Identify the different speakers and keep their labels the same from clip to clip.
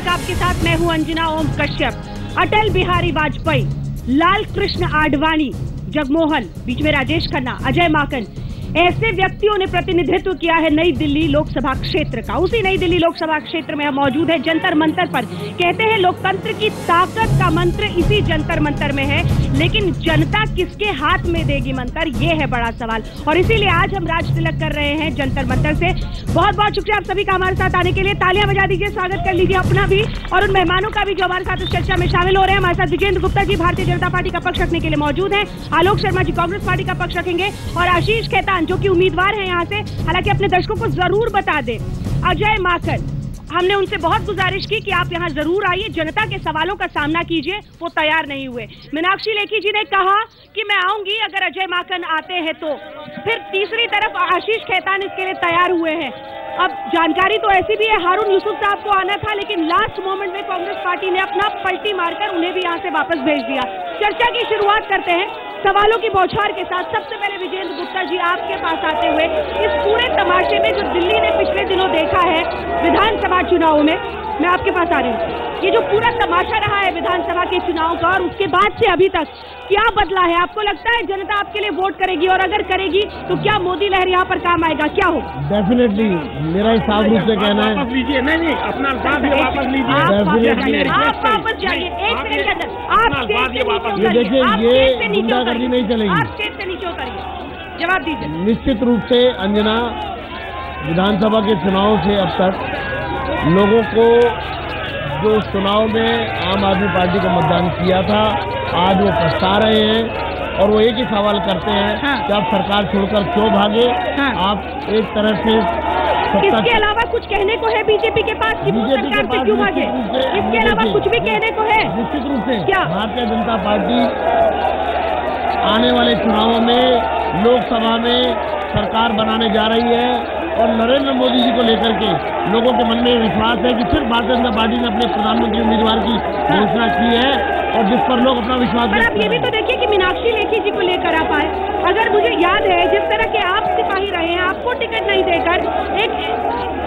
Speaker 1: तक आपके साथ मैं हूं अंजना ओम कश्यप। अटल बिहारी वाजपेयी, लाल कृष्ण आडवाणी, जगमोहन, बीच में राजेश खन्ना, अजय माकन, ऐसे व्यक्तियों ने प्रतिनिधित्व किया है नई दिल्ली लोकसभा क्षेत्र का। उसी नई दिल्ली लोकसभा क्षेत्र में हम मौजूद है जंतर मंतर पर। कहते हैं लोकतंत्र की ताकत का मंत्र इसी जंतर मंतर में है, लेकिन जनता किसके हाथ में देगी मंत्र, ये है बड़ा सवाल। और इसीलिए आज हम राज तिलक कर रहे हैं जंतर मंतर से। बहुत बहुत शुक्रिया आप सभी का हमारे साथ आने के लिए। तालियां बजा दीजिए, स्वागत कर लीजिए अपना भी और उन मेहमानों का भी जो हमारे साथ इस चर्चा में शामिल हो रहे हैं। हमारे साथ विजेंद्र गुप्ता जी भारतीय जनता पार्टी का पक्ष रखने के लिए मौजूद हैं, आलोक शर्मा जी कांग्रेस पार्टी का पक्ष रखेंगे और आशीष खेतान जो कि उम्मीदवार हैं यहाँ से, हालांकि अपने दर्शकों को जरूर बता दें। अजय माकन, हमने उनसे बहुत गुजारिश की कि आप यहाँ जरूर आइए, जनता के सवालों का सामना कीजिए, वो तैयार नहीं हुए। मीनाक्षी लेखी जी ने कहा कि मैं आऊंगी अगर अजय माकन आते हैं तो। फिर तीसरी तरफ आशीष खेतान इसके लिए तैयार हुए हैं। अब जानकारी तो ऐसी भी है हारून यूसुफ साहब को आना था, लेकिन लास्ट मोमेंट में कांग्रेस पार्टी ने अपना पलटी मारकर उन्हें भी यहाँ से वापस भेज दिया। चर्चा की शुरुआत करते हैं सवालों की बौछार के साथ। सबसे पहले विजेंद्र गुप्ता जी आपके पास आते हुए, इस पूरे तमाशे में जो दिल्ली ने पिछले दिनों देखा है विधानसभा चुनाव में, मैं आपके पास आ रही हूँ, ये जो पूरा तमाशा रहा है विधानसभा के चुनाव का और उसके बाद से अभी तक क्या बदला है? आपको लगता है जनता आपके लिए वोट करेगी और अगर करेगी तो क्या मोदी लहर यहाँ पर काम आएगा, क्या हो?
Speaker 2: डेफिनेटली मेरा साफ रूप से कहना है।
Speaker 3: वापस लीजिए, नहीं अपना वापस लीजिए,
Speaker 1: आप वापस जाइए, एक सेकंड के अंदर आप स्टेज से नीचे उतरिए,
Speaker 2: देखिए ये गुंडागर्दी नहीं चलेगी,
Speaker 1: आप स्टेज से नीचे उतरिए, जवाब दीजिए।
Speaker 2: निश्चित रूप से अंजना, विधानसभा के चुनाव से अब तक लोगों को जो चुनाव में आम आदमी पार्टी को मतदान किया था, आज वो पछता रहे हैं और वो एक ही सवाल करते हैं कि आप सरकार छोड़कर क्यों भागे। आप एक तरह से
Speaker 1: इसके अलावा कुछ कहने को है बीजेपी के पास कि वो सरकार से क्यों भागे? इसके अलावा कुछ भी कहने को है?
Speaker 2: निश्चित रूप से
Speaker 1: क्या
Speaker 2: भारतीय जनता पार्टी आने वाले चुनावों में लोकसभा में सरकार बनाने जा रही है और नरेंद्र मोदी जी को लेकर के लोगों के मन में विश्वास है कि सिर्फ भारतीय जनता पार्टी ने अपने प्रधानमंत्री उम्मीदवार की घोषणा की है और जिस पर लोग अपना विश्वास
Speaker 1: पर आप ये भी तो देखिए कि मीनाक्षी लेखी जी को लेकर आप आए। अगर मुझे याद है जिस तरह के आप सिपाही रहे हैं, आपको टिकट नहीं देकर, एक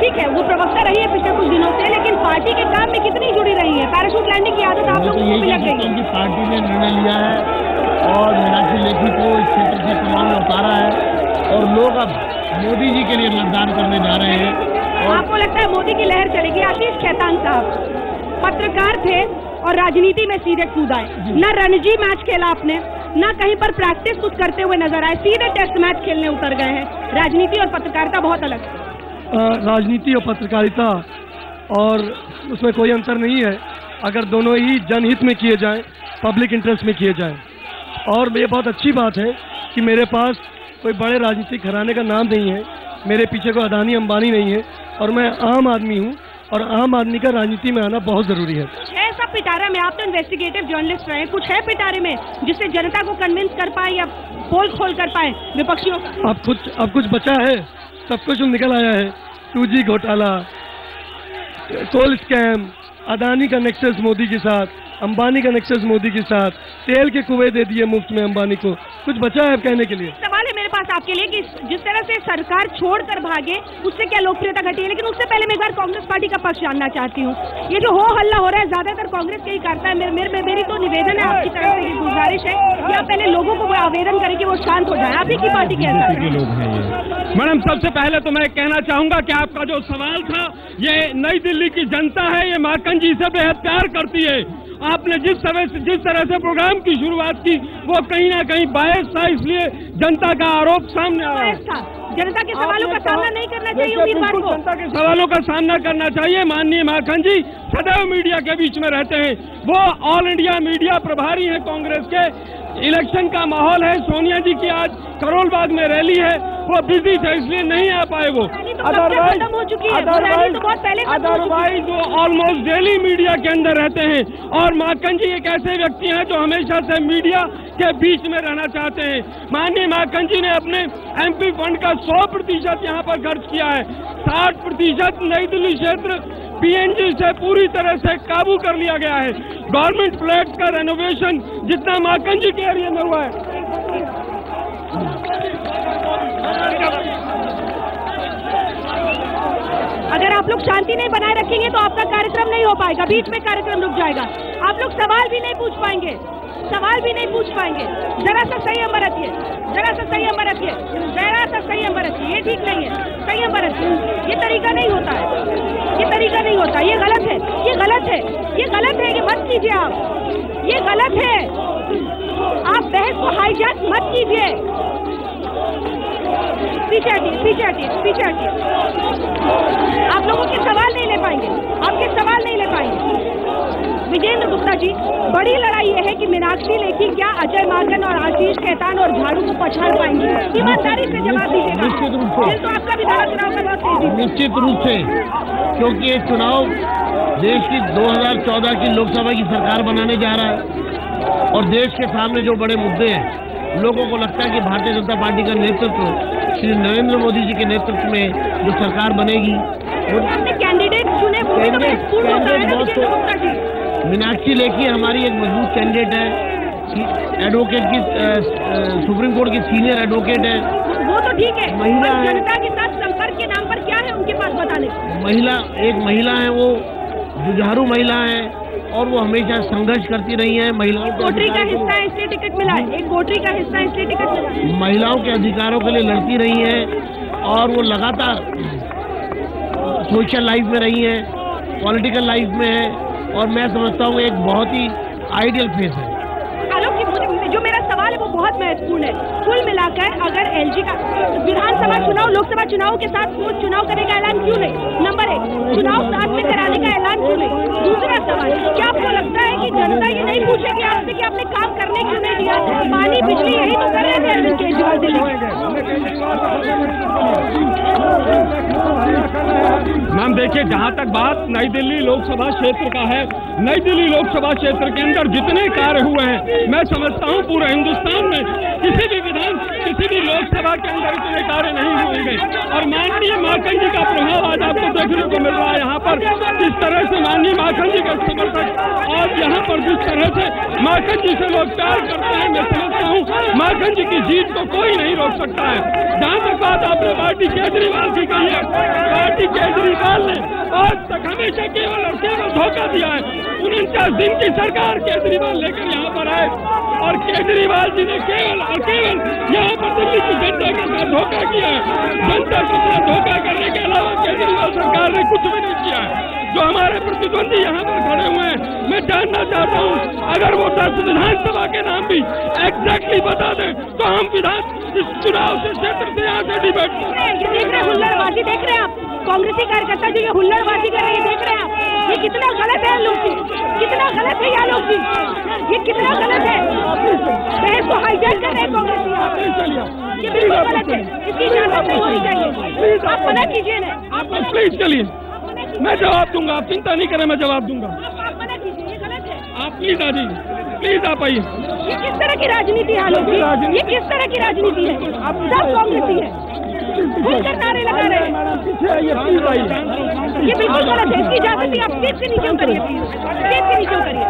Speaker 1: ठीक है वो प्रवक्ता रही है पिछले कुछ दिनों से, लेकिन पार्टी के काम में कितनी जुड़ी रही है? पैराशूट लैंडिंग की आदत आप लोगों को भी लग गई है।
Speaker 2: पार्टी ने निर्णय लिया है और मीनाक्षी लेखी को इस क्षेत्र से चुनाव में उतारा है और लोग अब मोदी जी के लिए मतदान करने जा रहे हैं।
Speaker 1: और आपको लगता है मोदी की लहर चलेगी? आशीष खेतान साहब पत्रकार थे और राजनीति में सीधे कूद आए, न रणजी मैच खेला आपने, न कहीं पर प्रैक्टिस कुछ करते हुए नजर आए, सीधे टेस्ट मैच खेलने उतर गए हैं। राजनीति और पत्रकारिता बहुत अलग है।
Speaker 4: राजनीति और पत्रकारिता और उसमें कोई अंतर नहीं है अगर दोनों ही जनहित में किए जाएं, पब्लिक इंटरेस्ट में किए जाएं। और ये बहुत अच्छी बात है कि मेरे पास कोई बड़े राजनीतिक घराने का नाम नहीं है, मेरे पीछे कोई अदानी अंबानी नहीं है और मैं आम आदमी हूँ और आम आदमी का राजनीति में आना बहुत जरूरी है।
Speaker 1: ऐसा पिटारा में, आप तो इन्वेस्टिगेटिव जर्नलिस्ट रहे, कुछ है पिटारे में जिससे जनता को कन्विंस कर पाए या पोल खोल कर पाए विपक्षियों?
Speaker 4: अब कुछ बचा है? सब कुछ निकल आया है। 2G घोटाला, कोल स्कैम, अदानी का नेक्सस मोदी के साथ, अंबानी का नेक्सस मोदी के साथ, तेल के कुएं दे दिए मुफ्त में अंबानी को। कुछ बचा है कहने के लिए?
Speaker 1: सवाल है मेरे पास आपके लिए कि जिस तरह से सरकार छोड़कर भागे उससे क्या लोकप्रियता घटी है? लेकिन उससे पहले मैं एक बार कांग्रेस पार्टी का पक्ष जानना चाहती हूँ। ये जो हो हल्ला हो रहा है ज्यादातर कांग्रेस के ही करता है। मेरी तो निवेदन है आपकी तरफ से, गुजारिश है कि आप पहले लोगों को आवेदन करें कि वो शांत हो जाए। आप ही की पार्टी के अंदर।
Speaker 3: मैडम सबसे पहले तो मैं कहना चाहूंगा कि आपका जो सवाल था, ये नई दिल्ली की जनता है, ये माकन जी से बेहद प्यार करती है। आपने जिस तरह से प्रोग्राम की शुरुआत की वो कहीं ना कहीं बायस था, इसलिए जनता का आरोप सामने आया था।
Speaker 1: जनता के सवालों का सामना नहीं करना चाहिए उम्मीदवार को,
Speaker 3: जनता के सवालों का सामना करना चाहिए। माननीय माकन जी सदैव मीडिया के बीच में रहते हैं, वो ऑल इंडिया मीडिया प्रभारी हैं कांग्रेस के। इलेक्शन का माहौल है, सोनिया जी की आज करोल में रैली है, वो बिजी थे इसलिए नहीं आ पाए। वो
Speaker 1: अदरवाइज
Speaker 3: वो ऑलमोस्ट डेली मीडिया के अंदर रहते हैं और माकन जी एक ऐसे व्यक्ति हैं जो हमेशा से मीडिया के बीच में रहना चाहते हैं। माननीय माकन जी ने अपने MP फंड का 100% यहाँ पर खर्च किया है। 60% नई दिल्ली क्षेत्र PNG से पूरी तरह से काबू कर लिया गया है। गवर्नमेंट फ्लैट का रेनोवेशन जितना माकन जी के एरिया में हुआ है,
Speaker 1: अगर आप लोग शांति नहीं बनाए रखेंगे तो आपका कार्यक्रम नहीं हो पाएगा, बीच में कार्यक्रम रुक जाएगा, आप लोग सवाल भी नहीं पूछ पाएंगे, सवाल भी नहीं पूछ पाएंगे। जरा सा संयम बरतिए, जरा सा संयम बरतिए, जरा सा संयम बरतिए, ये ठीक नहीं है, संयम बरतिए, ये तरीका नहीं होता है, ये तरीका नहीं होता, ये गलत है, ये गलत है, ये गलत है, ये मत कीजिए आप, ये गलत है, आप बहस को हाईजैक मत कीजिए। पीछे हटिए, पीछे हटिए, पीछे हटिए, आप लोगों के सवाल नहीं ले पाएंगे, आपके सवाल नहीं ले पाएंगे। विजेंद्र गुप्ता जी, बड़ी लड़ाई यह है कि मीनाक्षी लेखी क्या अजय माकन और आशीष खेतान और झाड़ू को पछाड़ पाएंगी? ईमानदारी से जवाब दीजिएगा।
Speaker 2: निश्चित रूप से,
Speaker 1: तो आपका विधानसभा चुनाव में बहुत तेजी,
Speaker 2: निश्चित रूप से, क्योंकि ये चुनाव देश की 2014 की लोकसभा की सरकार बनाने जा रहा है और देश के सामने जो बड़े मुद्दे हैं, लोगों को लगता है कि भारतीय जनता पार्टी का नेतृत्व श्री नरेंद्र मोदी जी के नेतृत्व में जो सरकार बनेगी,
Speaker 1: आपने कैंडिडेट चुने,
Speaker 2: मीनाक्षी लेखी हमारी एक मजबूत कैंडिडेट है, एडवोकेट की सुप्रीम कोर्ट की सीनियर एडवोकेट है,
Speaker 1: वो तो ठीक है,
Speaker 2: महिला है,
Speaker 1: जनता के साथ संपर्क के नाम पर क्या है उनके पास बताने?
Speaker 2: एक महिला है, वो जुझारू महिला है और वो हमेशा संघर्ष करती रही है। महिलाओं के
Speaker 1: कोटरी का हिस्सा है इसलिए टिकट मिला है, एक कोटरी का हिस्सा है इसलिए टिकट मिला है।
Speaker 2: महिलाओं के अधिकारों के लिए लड़ती रही है और वो लगातार सोशल लाइफ में रही है, पॉलिटिकल लाइफ में है और मैं समझता हूँ एक बहुत ही आइडियल फेस है।
Speaker 1: जो मेरा सवाल है वो बहुत महत्वपूर्ण है। कुल मिलाकर अगर एलजी का विधानसभा चुनाव लोकसभा चुनाव के साथ चुनाव करने का ऐलान क्यों नहीं? नंबर 1, चुनाव साथ में कराने का ऐलान क्यों नहीं? दूसरा सवाल, क्या आपको लगता है कि जनता ये नहीं पूछेगी आपसे कि आपने काम करने क्यों नहीं दिया? पानी बिजली यही तो कर रहे थे अरविंद केजरीवाल दिल्ली में।
Speaker 3: मैम देखिए, जहाँ तक बात नई दिल्ली लोकसभा क्षेत्र का है, नई दिल्ली लोकसभा क्षेत्र के अंदर जितने कार्य हुए हैं, मैं समझता हूँ पूरे हिंदुस्तान में किसी भी लोकसभा के अंदर इतने कार्य नहीं होंगे। और माननीय माकन जी का प्रभाव आज आपको देखने को मिल रहा है यहाँ पर, किस तरह से माननीय माकन जी का समर्थक आज यहाँ पर जिस तरह से माकन जी से लोग प्यार करते हैं, मैं समझता हूँ माकन जी की जीत को कोई नहीं रोक सकता है। जहाँ तक बात आपने पार्टी केजरीवाल की कही है, पार्टी केजरीवाल ने आज तक हमेशा केवल और केवल धोखा दिया है। 49 दिन की सरकार केजरीवाल लेकर यहाँ पर आए और केजरीवाल जी ने केवल और केवल यहाँ पर दिल्ली की जनता के साथ धोखा किया है। जनता के साथ धोखा करने के अलावा केजरीवाल सरकार ने कुछ भी नहीं किया है। जो हमारे प्रतिद्वंदी यहाँ पर खड़े हुए हैं, मैं जानना चाहता हूँ, अगर वो 10 विधानसभा के नाम भी एग्जैक्टली बता दें तो हम इस चुनाव से क्षेत्र से यहाँ से डिबेट
Speaker 1: देख रहे हैं। हुल्लड़बाजी देख रहे हैं आप, कांग्रेसी कार्यकर्ता जो ये हुल्लड़बाजी कर रहे हैं, देख रहे हैं आप, ये कितना गलत है लोग जी, कितना गलत है यार लोग जी, ये कितना गलत है। बहस को हाईजैक कर रहे हैं कांग्रेसी, ये बिल्कुल गलत है, इसकी इजाजत नहीं होनी चाहिए। आप मना कीजिए ना,
Speaker 3: आप प्लीज चलिए, मैं जवाब दूंगा, आप चिंता नहीं करें, मैं जवाब दूंगा।
Speaker 1: आप मना कीजिए, ये गलत है।
Speaker 3: आप प्लीज आ जाइए, प्लीज आप आइए।
Speaker 1: ये किस तरह की राजनीति है आलोक जी? ये किस तरह की राजनीति है? सब कांग्रेसी है, खुलकर नारे लगा रहे हैं, ये बिल्कुल गलत है, इसकी इजाजत नहीं। आप स्टेज से नीचे उतरिए, स्टेज से नीचे उतरिए।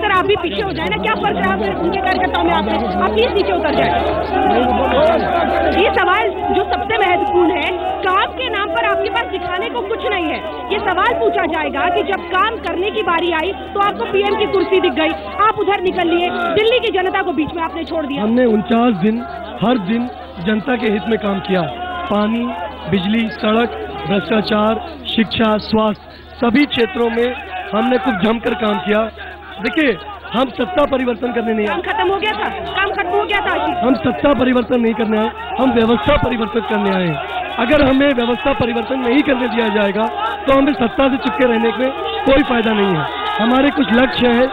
Speaker 1: सर आप भी पीछे हो जाए ना, क्या फर्क है आप उनके कार्यकर्ताओं में? आप प्लीज नीचे उतर जाए। ये सवाल जो सबसे महत्वपूर्ण है, काम के नाम पर आपके पास दिखाने को कुछ नहीं है। ये सवाल पूछा जाएगा कि जब काम करने की बारी आई तो आपको पीएम की कुर्सी दिख गई, आप उधर निकल लिए, दिल्ली की जनता को बीच में आपने छोड़ दिया।
Speaker 4: हमने 49 दिन हर दिन जनता के हित में काम किया। पानी, बिजली, सड़क, भ्रष्टाचार, शिक्षा, स्वास्थ्य, सभी क्षेत्रों में हमने खूब जमकर काम किया। देखिए, हम सत्ता परिवर्तन करने नहीं आए।
Speaker 1: काम खत्म हो गया था, काम खत्म हो गया था।
Speaker 4: हम सत्ता परिवर्तन नहीं करने आए, हम व्यवस्था परिवर्तन करने आए। अगर हमें व्यवस्था परिवर्तन नहीं करने दिया जाएगा तो हमें सत्ता से चिपके रहने में कोई फायदा नहीं है। हमारे कुछ लक्ष्य है,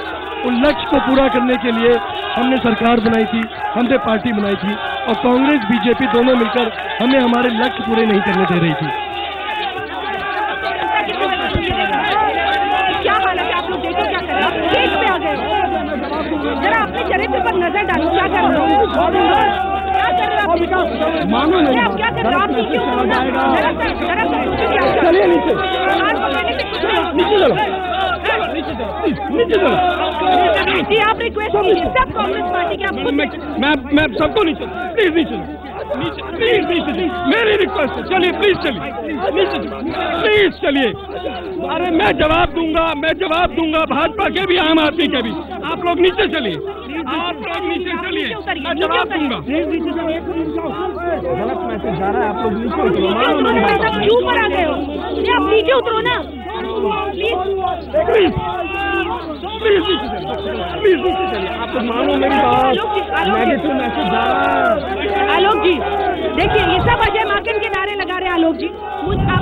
Speaker 4: उन लक्ष्य को पूरा करने के लिए हमने सरकार बनाई थी, हमने पार्टी बनाई थी और कांग्रेस बीजेपी दोनों मिलकर हमें हमारे लक्ष्य पूरे नहीं करने दे रही थी।
Speaker 1: क्या हालत है, आप लोग देखो क्या कर रहे हो, स्टेज पे आ गए। जरा अपने चरित्र पर नजर डालो, क्या कर रहे हो, क्या कर रहे हो मानो नहीं, आप क्या कर रहे हो? आप नीचे चलिए, नीचे चलो।
Speaker 3: नीचे चलो।
Speaker 1: जी आप रिक्वेस्ट कीजिए सब कांग्रेस पार्टी के, आप खुद
Speaker 3: मैं सबको नीचे, प्लीज नीचे, प्लीज नीचे, मेरी रिक्वेस्ट है, चलिए प्लीज चलिए, नीचे प्लीज चलिए। अरे मैं जवाब दूंगा भाजपा के भी, आम आदमी के भी। आप लोग नीचे चलिए, आप लोग नीचे चलिए, मैं जवाब दूंगा। गलत मैसेज जा रहा है, आप लोग नीचे उतरो।
Speaker 1: क्यों पर आ गए हो? आप नीचे उतरो ना प्लीज,
Speaker 3: प्लीज प्लीज नीचे चलिए, प्लीज नीचे चलिए। आप लोग मानो मेरी बात, नेगेटिव मैसेज जा रहा है।
Speaker 1: आलोक जी देखिए, ये सब अजय माकन के नारे लगा रहे हैं आलोक जी।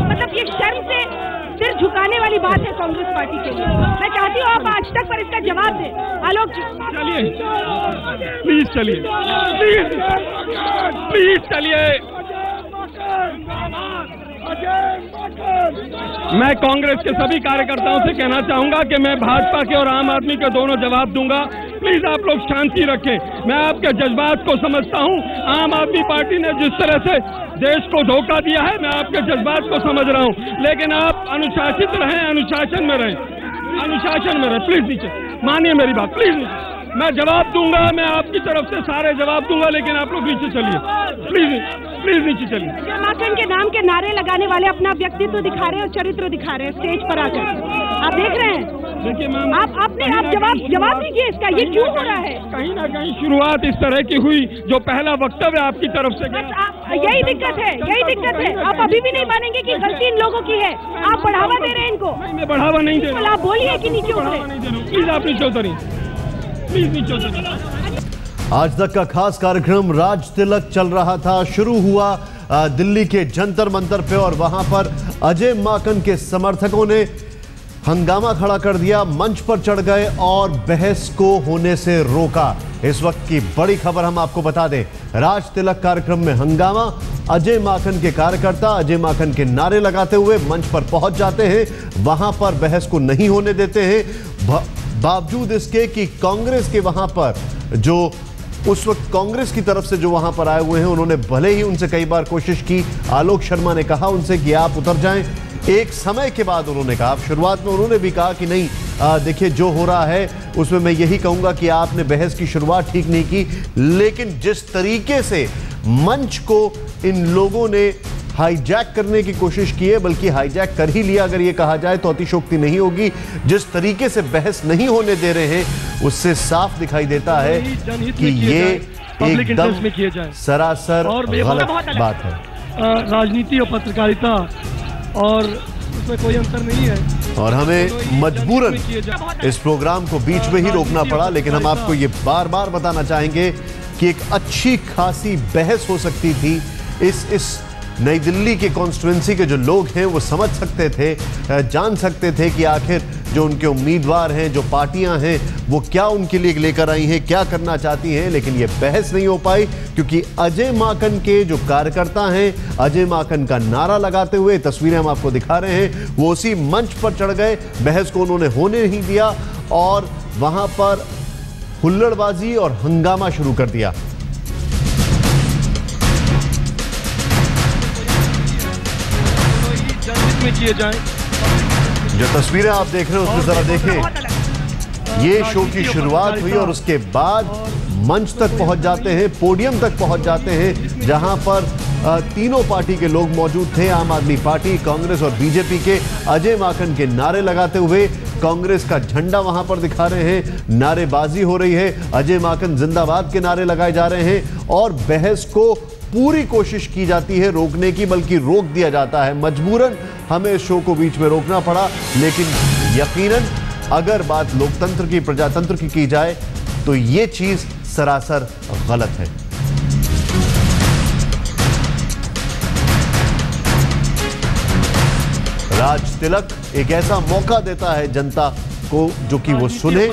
Speaker 1: मतलब ये शर्म से सिर झुकाने वाली बात है कांग्रेस पार्टी के लिए। मैं चाहती हूँ आप आज तक पर इसका जवाब दें आलोक जी।
Speaker 3: चलिए प्लीज चलिए, प्लीज प्लीज चलिए। मैं कांग्रेस के सभी कार्यकर्ताओं से कहना चाहूंगा कि मैं भाजपा के और आम आदमी के दोनों जवाब दूंगा। प्लीज आप लोग शांति रखें। मैं आपके जज्बात को समझता हूं। आम आदमी पार्टी ने जिस तरह से देश को धोखा दिया है, मैं आपके जज्बात को समझ रहा हूं, लेकिन आप अनुशासित रहें, अनुशासन में रहें, अनुशासन में रहें। प्लीज नीचे मानिए मेरी बात, प्लीज नीचे। मैं जवाब दूंगा, मैं आपकी तरफ से सारे जवाब दूंगा, लेकिन आप लोग नीचे चलिए, प्लीज प्लीज नीचे चलिए।
Speaker 1: अजय माकन के नाम के नारे लगाने वाले अपना व्यक्तित्व दिखा रहे हैं और चरित्र दिखा रहे हैं स्टेज पर आकर, आप देख रहे हैं।
Speaker 3: देखिए मैम,
Speaker 1: आप जवाब दीजिए इसका, ये क्यों हो रहा है?
Speaker 3: कहीं ना कहीं शुरुआत इस तरह की हुई, जो पहला वक्तव्य आपकी तरफ से गया।
Speaker 1: यही दिक्कत है, यही दिक्कत है। आप अभी भी नहीं मानेंगे कि गलती इन लोगों की है, आप बढ़ावा दे रहे हैं इनको।
Speaker 3: मैं बढ़ावा नहीं दे रहा।
Speaker 1: आप बोलिए कि नीचे उतरे,
Speaker 3: प्लीज आप नीचे उतरिए, प्लीज नीचे उतरिए।
Speaker 5: आज तक का खास कार्यक्रम राज तिलक चल रहा था, शुरू हुआ दिल्ली के जंतर मंतर पे और वहां पर अजय माकन के समर्थकों ने हंगामा खड़ा कर दिया, मंच पर चढ़ गए और बहस को होने से रोका। इस वक्त की बड़ी खबर हम आपको बता दें, राज तिलक कार्यक्रम में हंगामा, अजय माकन के कार्यकर्ता अजय माकन के नारे लगाते हुए मंच पर पहुंच जाते हैं, वहां पर बहस को नहीं होने देते हैं, बावजूद इसके कि कांग्रेस के वहां पर जो उस वक्त कांग्रेस की तरफ से जो वहां पर आए हुए हैं, उन्होंने भले ही उनसे कई बार कोशिश की, आलोक शर्मा ने कहा उनसे कि आप उतर जाएं, एक समय के बाद उन्होंने कहा, शुरुआत में उन्होंने भी कहा कि नहीं देखिए जो हो रहा है उसमें मैं यही कहूंगा कि आपने बहस की शुरुआत ठीक नहीं की, लेकिन जिस तरीके से मंच को इन लोगों ने हाईजैक करने की कोशिश की है, बल्कि हाईजैक कर ही लिया अगर ये कहा जाए तो अतिशोक्ति नहीं होगी, जिस तरीके से बहस नहीं होने दे रहे हैं उससे साफ दिखाई देता है कि ये एकदम सरासर गलत बात है।
Speaker 4: राजनीति और पत्रकारिता और उसमें कोई अंतर नहीं है
Speaker 5: और हमें मजबूरन इस प्रोग्राम को बीच में ही रोकना पड़ा, लेकिन हम आपको ये बार बार बताना चाहेंगे कि एक अच्छी खासी बहस हो सकती थी। इस नई दिल्ली के कॉन्स्टिट्यूएंसी के जो लोग हैं वो समझ सकते थे, जान सकते थे कि आखिर जो उनके उम्मीदवार हैं, जो पार्टियां हैं, वो क्या उनके लिए लेकर आई हैं, क्या करना चाहती हैं, लेकिन ये बहस नहीं हो पाई क्योंकि अजय माकन के जो कार्यकर्ता हैं, अजय माकन का नारा लगाते हुए तस्वीरें हम आपको दिखा रहे हैं, वो उसी मंच पर चढ़ गए, बहस को उन्होंने होने नहीं दिया और वहां पर हुल्लड़बाजी और हंगामा शुरू कर दिया।
Speaker 4: किए जाएं।
Speaker 5: जो तस्वीरें आप देख रहे हैं उसमें जरा देखें, ये शो की शुरुआत हुई और उसके बाद मंच तक पहुंच जाते हैं, पोडियम तक पहुंच जाते हैं, जहां पर तीनों पार्टी के लोग मौजूद थे, आम आदमी पार्टी, कांग्रेस और बीजेपी के। अजय माकन के नारे लगाते हुए कांग्रेस का झंडा वहां पर दिखा रहे हैं, नारेबाजी हो रही है, अजय माकन जिंदाबाद के नारे लगाए जा रहे हैं और बहस को पूरी कोशिश की जाती है रोकने की, बल्कि रोक दिया जाता है। मजबूरन हमें इस शो को बीच में रोकना पड़ा, लेकिन यकीनन अगर बात लोकतंत्र की, प्रजातंत्र की जाए तो ये चीज सरासर गलत है। राज तिलक एक ऐसा मौका देता है जनता को जो कि वो सुने,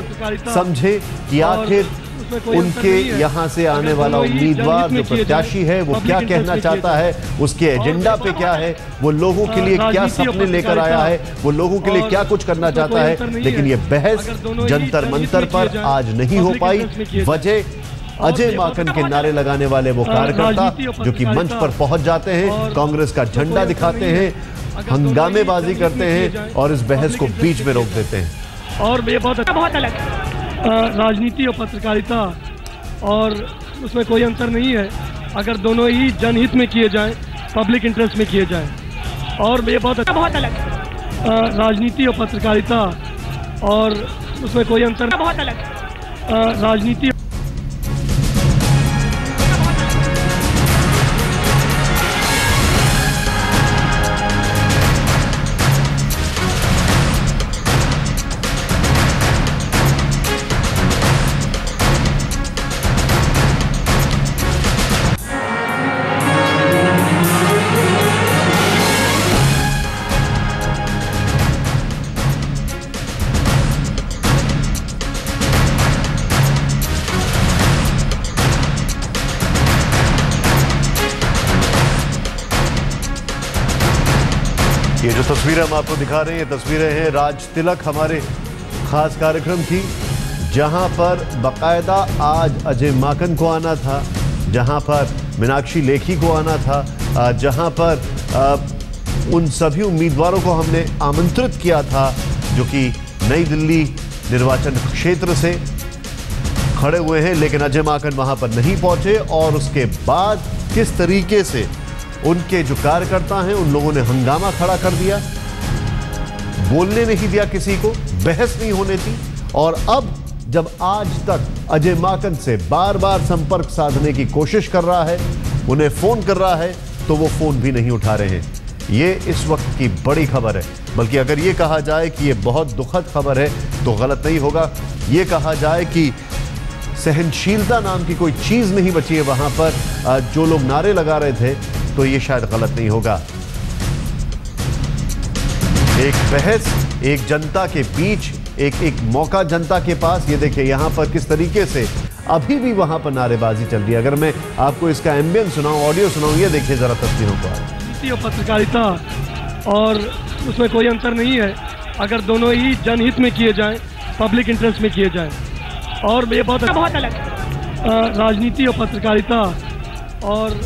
Speaker 5: समझे कि आखिर उनके यहाँ से आने वाला उम्मीदवार जो प्रत्याशी है वो क्या कहना चाहता है, उसके एजेंडा पे क्या है, वो लोगों के लिए क्या सपने लेकर आया है, वो लोगों के लिए क्या कुछ करना चाहता है। लेकिन ये बहस जंतर मंतर पर आज नहीं हो पाई। वजह अजय माकन के नारे लगाने वाले वो कार्यकर्ता जो कि मंच पर पहुंच जाते हैं, कांग्रेस का झंडा दिखाते हैं, हंगामेबाजी करते हैं और इस बहस को बीच में रोक देते हैं।
Speaker 4: और ये बहुत
Speaker 1: अलग
Speaker 4: राजनीति और पत्रकारिता, और उसमें कोई अंतर नहीं है अगर दोनों ही जनहित में किए जाएं, पब्लिक इंटरेस्ट में किए जाएं। और ये बहुत
Speaker 1: अलग
Speaker 4: राजनीति और पत्रकारिता, और उसमें कोई अंतर राजनीति।
Speaker 5: ये जो तस्वीरें हम आपको दिखा रहे हैं, ये तस्वीरें हैं राज तिलक हमारे खास कार्यक्रम की, जहां पर बकायदा आज अजय माकन को आना था, जहां पर मीनाक्षी लेखी को आना था, जहां पर उन सभी उम्मीदवारों को हमने आमंत्रित किया था जो कि नई दिल्ली निर्वाचन क्षेत्र से खड़े हुए हैं, लेकिन अजय माकन वहां पर नहीं पहुंचे। और उसके बाद किस तरीके से उनके जो कार्यकर्ता हैं उन लोगों ने हंगामा खड़ा कर दिया, बोलने नहीं दिया किसी को, बहस नहीं होने दी। और अब जब आज तक अजय माकन से बार बार संपर्क साधने की कोशिश कर रहा है, उन्हें फोन कर रहा है, तो वो फोन भी नहीं उठा रहे हैं। ये इस वक्त की बड़ी खबर है। बल्कि अगर ये कहा जाए कि ये बहुत दुखद खबर है तो गलत नहीं होगा। ये कहा जाए कि सहनशीलता नाम की कोई चीज नहीं बची है वहां पर, जो लोग नारे लगा रहे थे, तो ये शायद गलत नहीं होगा। एक बहस, एक जनता के बीच, एक मौका जनता के पास। ये देखिए यहां पर किस तरीके से अभी भी वहां पर नारेबाजी चल रही है। अगर मैं आपको इसका एम्बियंस सुनाऊं, ऑडियो सुनाऊं, ये देखिए जरा तस्वीरों को।
Speaker 4: राजनीति और पत्रकारिता, और उसमें कोई अंतर नहीं है अगर दोनों ही जनहित में किए जाएं, पब्लिक इंटरेस्ट में किए जाएं। और ये बहुत
Speaker 1: अलग
Speaker 4: राजनीति और पत्रकारिता, और